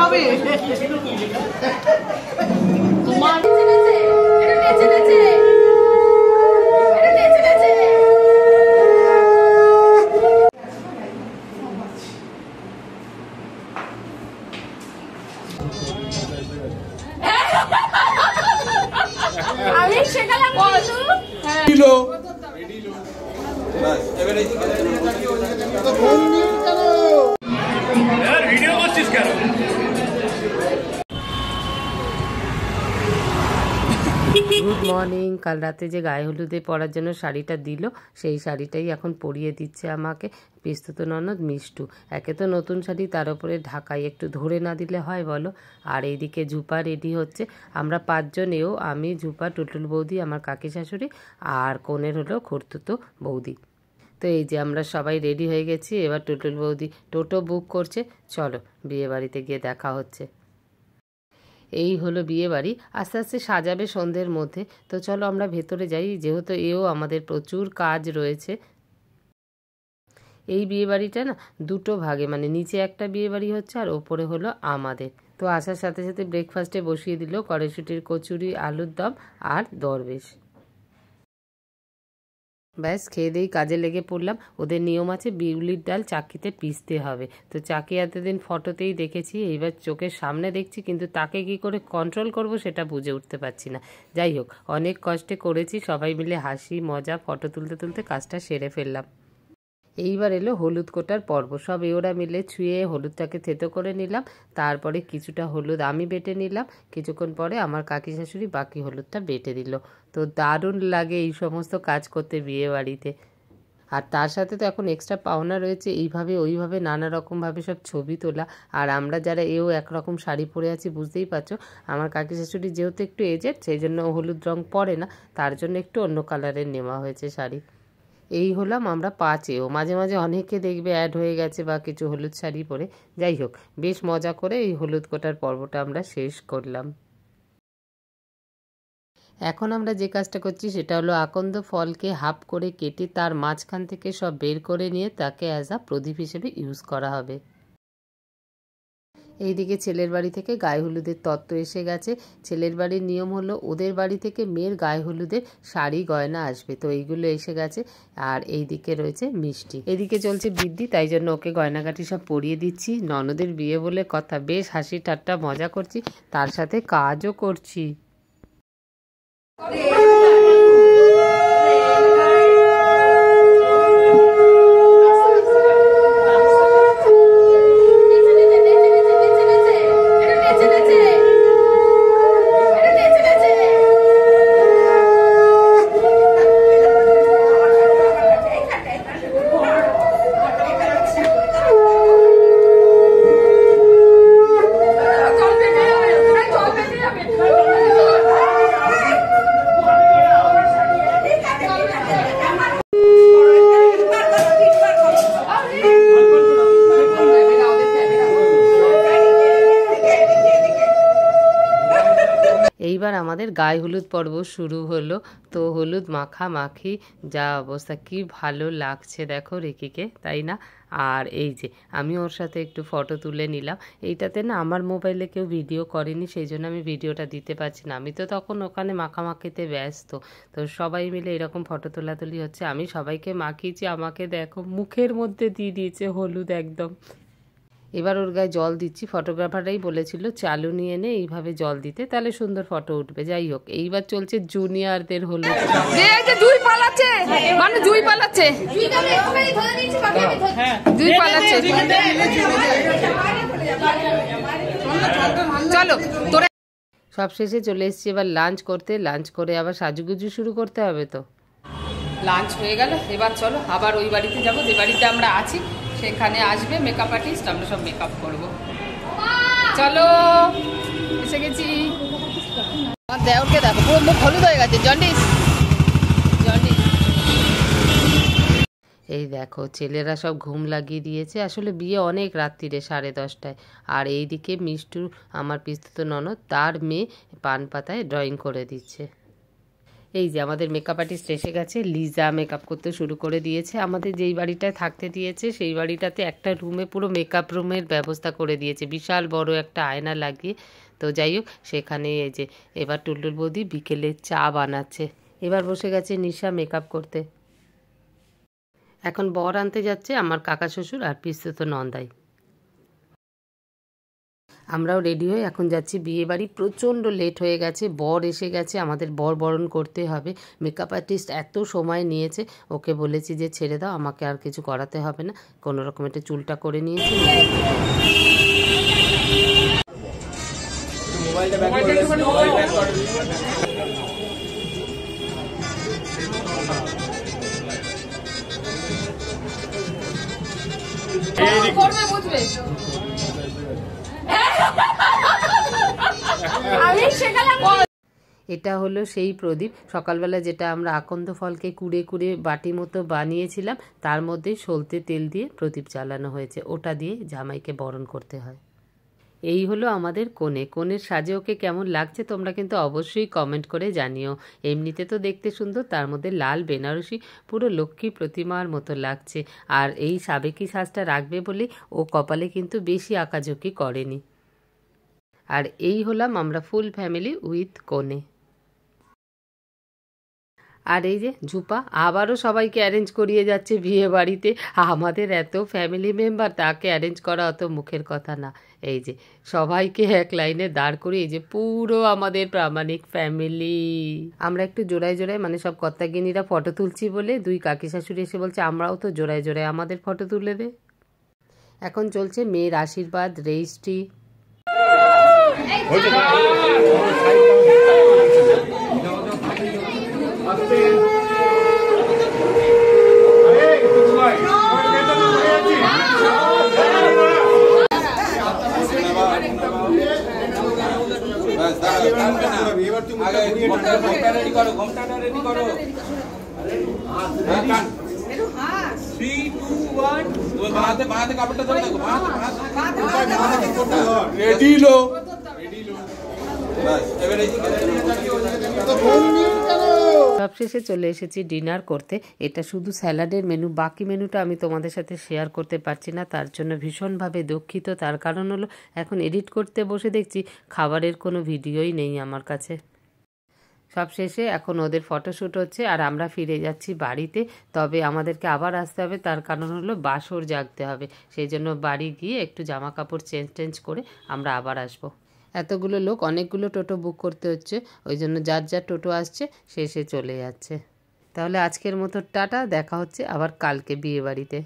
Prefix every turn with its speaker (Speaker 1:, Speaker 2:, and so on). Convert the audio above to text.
Speaker 1: হবে তোমার
Speaker 2: আমি শেখালাম
Speaker 1: কিলো
Speaker 3: ভিডিও করছিস কেন?
Speaker 4: Good morning. কাল রাতে যে গায়ে হলুদে পরার জন্য শাড়িটা দিল, সেই শাড়িটাই এখন পরিয়ে দিচ্ছে আমাকে পিস্তুত ননদ মিষ্টু। একে তো নতুন শাড়ি, তার উপরে ঢাকাই একটু ধরে না দিলে হয় বলো। আর এইদিকে ঝুপা রেডি হচ্ছে। আমরা 5 জন, এও, আমি, ঝুপা, টুটুল বৌদি, আমার কাকি শাশুড়ি আর কোনের হলো খুড়তুতো বৌদি। তো এই যে আমরা সবাই রেডি হয়ে গেছি। এবার টুটুল বৌদি টোটো বুক করছে। চলো বিয়ে বাড়িতে গিয়ে দেখা হচ্ছে। এই হলো বিয়ে বাড়ি, আস্তে আস্তে সাজাবে সন্ধ্যের মধ্যে। তো চলো আমরা ভেতরে যাই, যেহেতু এও আমাদের প্রচুর কাজ রয়েছে। এই বিয়ে বাড়িটা না দুটো ভাগে, মানে নিচে একটা বিয়ে বাড়ি হচ্ছে আর ওপরে হলো আমাদের। তো আসার সাথে সাথে ব্রেকফাস্টে বসিয়ে দিল কড়াইশুঁটির কচুরি, আলুর দম আর দরবেশ। ব্যাস খেয়ে দিয়েই কাজে লেগে পড়লাম। ওদের নিয়ম আছে বিউলির ডাল চাকিতে পিষতে হবে। তো চাকি এতদিন ফটোতেই দেখেছি, এইবার চোখের সামনে দেখছি, কিন্তু তাকে কি করে কন্ট্রোল করব সেটা বুঝে উঠতে পারছি না। যাই হোক, অনেক কষ্টে করেছি, সবাই মিলে হাসি মজা ফটো তুলতে তুলতে কাজটা সেরে ফেললাম। এইবার এলো হলুদ কোটার পর্ব। সব এওরা মিলে ছুঁয়ে হলুদটাকে থেতো করে নিলাম। তারপরে কিছুটা হলুদ আমি বেটে নিলাম। কিছুক্ষণ পরে আমার কাকি শাশুড়ি বাকি হলুদটা বেটে দিল। তো দারুণ লাগে এই সমস্ত কাজ করতে বিয়ে বাড়িতে। আর তার সাথে তো এখন এক্সট্রা পাওনা রয়েছে, এইভাবে ওইভাবে নানা রকমভাবে সব ছবি তোলা। আর আমরা যারা একরকম শাড়ি পরে আছি, বুঝতেই পারছো। আমার কাকি শাশুড়ি যেহেতু একটু এজেড, সেই জন্য হলুদ রং পরে না, তার জন্য একটু অন্য কালারের নেওয়া হয়েছে শাড়ি। এই হলাম আমরা 5 মাঝে মাঝে অনেকে দেখবে অ্যাড হয়ে গেছে বা কিছু হলুদ শাড়ি পরে। যাই হোক, বেশ মজা করে এই হলুদ কোটার পর্বটা আমরা শেষ করলাম। এখন আমরা যে কাজটা করছি সেটা হলো আকন্দ ফলকে হাফ করে কেটে তার মাঝখান থেকে সব বের করে নিয়ে তাকে অ্যাজ আ প্রদীপ হিসেবে ইউজ করা হবে। এইদিকে ছেলের বাড়ি থেকে গায়ে হলুদের তত্ত্ব এসে গেছে। ছেলের বাড়ির নিয়ম হলো ওদের বাড়ি থেকে মেয়ের গায়ে হলুদের শাড়ি গয়না আসবে, তো এইগুলো এসে গেছে। আর এইদিকে রয়েছে মিষ্টি। এদিকে চলছে বৃদ্ধি, তাই জন্য ওকে গয়নাগাটি সব পরিয়ে দিচ্ছি। ননদের বিয়ে বলে কথা, বেশ হাসি ঠাট্টা মজা করছি, তার সাথে কাজও করছি। এইবার আমাদের গায়ে হলুদ পর্ব শুরু হলো। তো হলুদ মাখামাখি যা অবস্থা, কি ভালো লাগছে দেখো রিকিকে, তাই না? আর এই যে আমি ওর সাথে একটু ফটো তুলে নিলাম। এইটাতে না আমার মোবাইলে কেউ ভিডিও করেনি, সেই জন্য আমি ভিডিওটা দিতে পারছি না। আমি তো তখন ওখানে মাখামাখিতে ব্যস্ত। তো সবাই মিলে এরকম ফটো তোলাতুলি হচ্ছে। আমি সবাইকে মাখিয়েছি, আমাকে দেখো মুখের মধ্যে দিয়ে দিয়েছে হলুদ একদম। এবার ওর গায়ে জল দিচ্ছি। ফটোগ্রাফাররাই বলেছিল চালু নিয়ে নে এইভাবে জল দিতে, তাহলে সুন্দর ফটো উঠবে। যাই হোক, এইবার চলছে জুনিয়রদের হলুদ।
Speaker 2: দুই পালাচ্ছে, মানে দুই পালাচ্ছে, দুই পালাচ্ছে। চলো তোরা।
Speaker 4: সব শেষে চলে এসেছি এবার লাঞ্চ করতে। লাঞ্চ করে আবার সাজুগুজু শুরু করতে হবে। তো
Speaker 2: লাঞ্চ হয়ে গেল, এবার চলো আবার ওই বাড়িতে যাবো যে বাড়িতে আমরা আছি। সেখানে আসবে মেকআপ আর্টিস্ট, আমরা সব মেকআপ করবো। চলো এসে গেছি। আমার দেওরকে দেখো, পুরো মুখ হলুদ হয়ে গেছে, জন্ডিস জন্ডিস।
Speaker 4: এই দেখো ছেলেরা সব ঘুম লাগিয়ে দিয়েছে। আসলে বিয়ে অনেক রাত্রিরে, 10:30টায়। আর এইদিকে মিষ্টু, আমার পিস্তুত ননদ, তার মেয়ে পান পাতায় ড্রয়িং করে দিচ্ছে। এই যে আমাদের মেকআপ আর্টিস্ট এসে গেছে, লিজা মেকআপ করতে শুরু করে দিয়েছে। আমাদের যেই বাড়িটায় থাকতে দিয়েছে সেই বাড়িটাতে একটা রুমে পুরো মেকআপ রুমের ব্যবস্থা করে দিয়েছে, বিশাল বড় একটা আয়না লাগিয়ে। তো যাই হোক, সেখানে এই যে এবার টুলটুল বৌদি বিকেলে চা বানাচ্ছে। এবার বসে গেছে নিশা মেকআপ করতে। এখন বর আনতে যাচ্ছে আমার কাকা শ্বশুর আর পিসতুতো নন্দাই। আমরাও রেডি হয়ে এখন যাচ্ছি বিয়ে বাড়ি। প্রচণ্ড লেট হয়ে গেছে, বর এসে গেছে, আমাদের বর বরণ করতে হবে। মেকআপ আর্টিস্ট এত সময় নিয়েছে, ওকে বলেছি যে ছেড়ে দাও, আমাকে আর কিছু করাতে হবে না। কোনো রকম একটা চুলটা করে নিয়েছি। এটা হলো সেই প্রদীপ, সকালবেলা যেটা আমরা আকন্দ ফলকে কুড়ে কুড়ে বাটি মতো বানিয়েছিলাম, তার মধ্যে সলতে তেল দিয়ে প্রদীপ জ্বালানো হয়েছে। ওটা দিয়ে জামাইকে বরণ করতে হয়। এই হলো আমাদের কনে। কনের সাজে ওকে কেমন লাগছে তোমরা কিন্তু অবশ্যই কমেন্ট করে জানিও। এমনিতে তো দেখতে সুন্দর, তার মধ্যে লাল বেনারসি, পুরো লক্ষ্মী প্রতিমার মতো লাগছে। আর এই সাবেকি সাজটা রাখবে বলে ও কপালে কিন্তু বেশি আঁকাঝুঁকি করেনি। আর এই হলাম আমরা ফুল ফ্যামিলি উইথ কনে। আর এই যে ঝুপা আবারও সবাইকে অ্যারেঞ্জ করিয়ে যাচ্ছে বিয়ে বাড়িতে। আমাদের এত ফ্যামিলি মেম্বার, তাকে অ্যারেঞ্জ করা অত মুখের কথা না। এই যে সবাইকে এক লাইনে দাঁড় করিয়ে, এই যে পুরো আমাদের প্রামাণিক ফ্যামিলি। আমরা একটু জোড়ায় জোড়ায় মানে সব কর্তাগিনীরা ফটো তুলছি বলে দুই কাকি শাশুড়ি এসে বলছে আমরাও তো জোড়ায় জোড়ায় আমাদের ফটো তুলে দে। এখন চলছে মেয়ের আশীর্বাদ, রেজিস্ট্রি। সবশেষে চলে এসেছি ডিনার করতে। এটা শুধু স্যালাডের মেনু, বাকি মেনুটা আমি তোমাদের সাথে শেয়ার করতে পারছি না, তার জন্য ভীষণভাবে দুঃখিত। তার কারণ হলো এখন এডিট করতে বসে দেখছি খাবারের কোনো ভিডিওই নেই আমার কাছে। সবশেষে এখন ওদের ফটোশ্যুট হচ্ছে আর আমরা ফিরে যাচ্ছি বাড়িতে। তবে আমাদেরকে আবার আসতে হবে, তার কারণ হলো বাসর জাগতে হবে। সেই জন্য বাড়ি গিয়ে একটু জামা কাপড় চেঞ্জ করে আমরা আবার আসবো। এতগুলো লোক, অনেকগুলো টোটো বুক করতে হচ্ছে, ওই জন্য যার যার টোটো আসছে সে চলে যাচ্ছে। তাহলে আজকের মতো টাটা, দেখা হচ্ছে আবার কালকে বিয়ে বাড়িতে।